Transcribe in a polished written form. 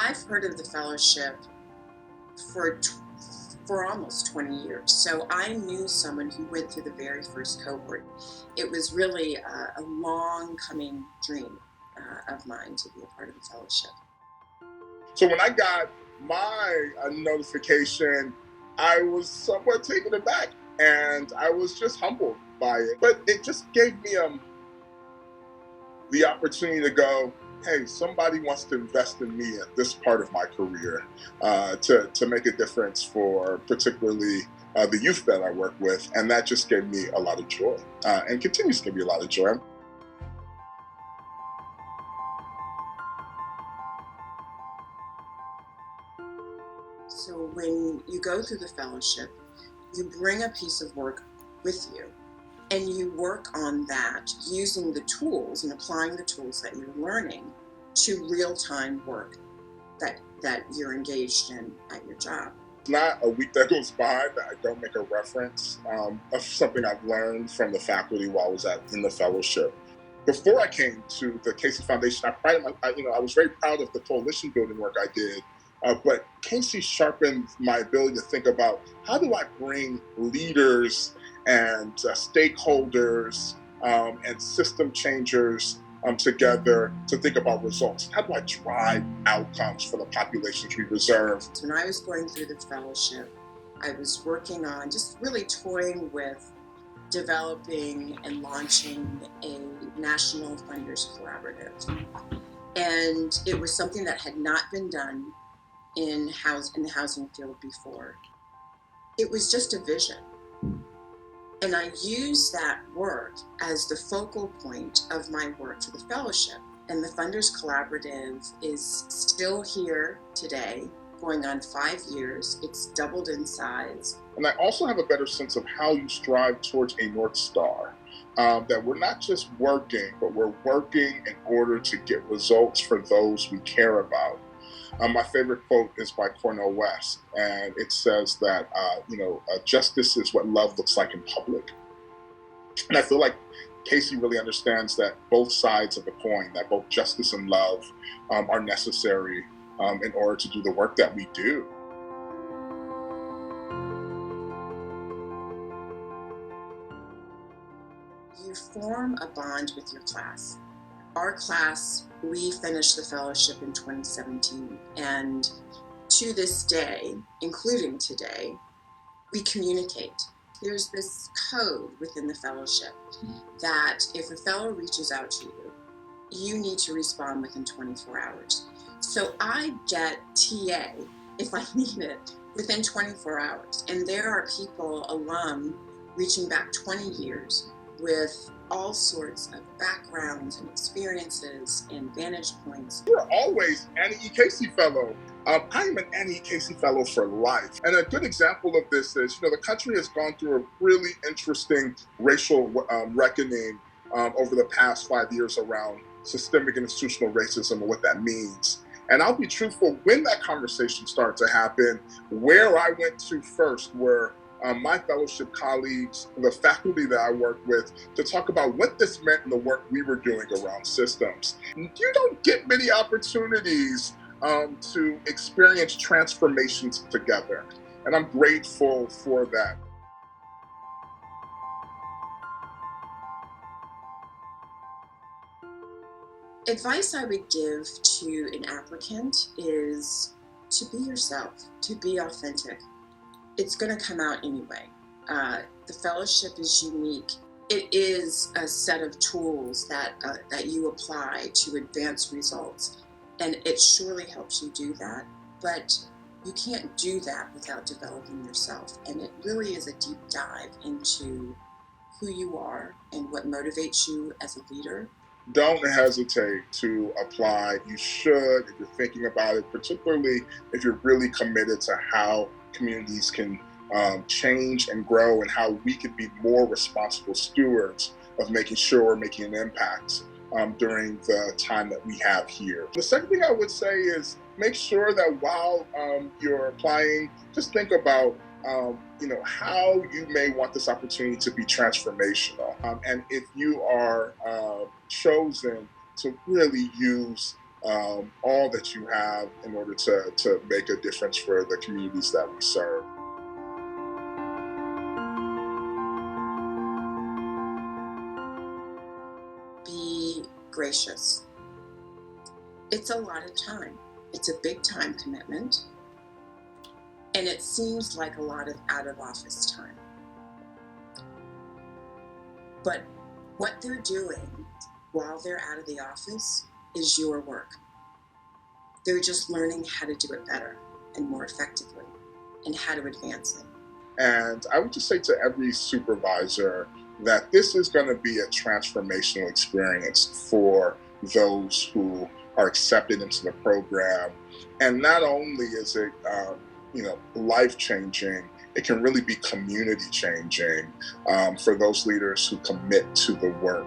I've heard of the fellowship for for almost 20 years. So I knew someone who went through the very first cohort. It was really a long coming dream of mine to be a part of the fellowship. So when I got my notification, I was somewhat taken aback and I was just humbled by it. But it just gave me the opportunity to go, hey, somebody wants to invest in me at this part of my career to make a difference for particularly the youth that I work with. And that just gave me a lot of joy and continues to give me a lot of joy. So when you go through the fellowship, you bring a piece of work with you and you work on that using the tools and applying the tools that you're learning to real-time work that you're engaged in at your job. Not a week that goes by that I don't make a reference of something I've learned from the faculty while I was in the fellowship. Before I came to the Casey Foundation, I was very proud of the coalition building work I did. But Casey sharpened my ability to think about how do I bring leaders and stakeholders and system changers together to think about results. How do I drive outcomes for the populations we serve? When I was going through the fellowship, I was working on just really toying with developing and launching a national funders collaborative. And it was something that had not been done in the housing field before. It was just a vision. And I used that work as the focal point of my work for the fellowship. And the Funders Collaborative is still here today, going on 5 years. It's doubled in size. And I also have a better sense of how you strive towards a North Star. That we're not just working, but we're working in order to get results for those we care about. My favorite quote is by Cornel West, and it says that, justice is what love looks like in public. And I feel like Casey really understands that both sides of the coin, that both justice and love are necessary in order to do the work that we do. You form a bond with your class. Our class, we finished the fellowship in 2017, and to this day, including today, we communicate. There's this code within the fellowship that if a fellow reaches out to you, you need to respond within 24 hours. So I get TA, if I need it, within 24 hours. And there are people, alum, reaching back 20 years with all sorts of backgrounds and experiences and vantage points. You're always Annie E. Casey Fellow. I am an Annie E. Casey Fellow for life. And a good example of this is, the country has gone through a really interesting racial reckoning over the past 5 years around systemic and institutional racism and what that means. And I'll be truthful, when that conversation started to happen, where I went to first were my fellowship colleagues, the faculty that I work with, to talk about what this meant in the work we were doing around systems. You don't get many opportunities to experience transformations together, and I'm grateful for that. Advice I would give to an applicant is to be yourself, to be authentic. It's going to come out anyway. The fellowship is unique. It is a set of tools that you apply to advance results, and it surely helps you do that. But you can't do that without developing yourself, and it really is a deep dive into who you are and what motivates you as a leader. Don't hesitate to apply. You should, if you're thinking about it, particularly if you're really committed to how communities can change and grow and how we can be more responsible stewards of making sure we're making an impact during the time that we have here. The second thing I would say is make sure that while you're applying, just think about how you may want this opportunity to be transformational. And if you are chosen to really use all that you have in order to make a difference for the communities that we serve. Be gracious. It's a lot of time. It's a big time commitment. And it seems like a lot of out of office time. But what they're doing while they're out of the office is your work. They're just learning how to do it better and more effectively and how to advance it. And I would just say to every supervisor that this is going to be a transformational experience for those who are accepted into the program. And not only is it, life changing, it can really be community changing for those leaders who commit to the work.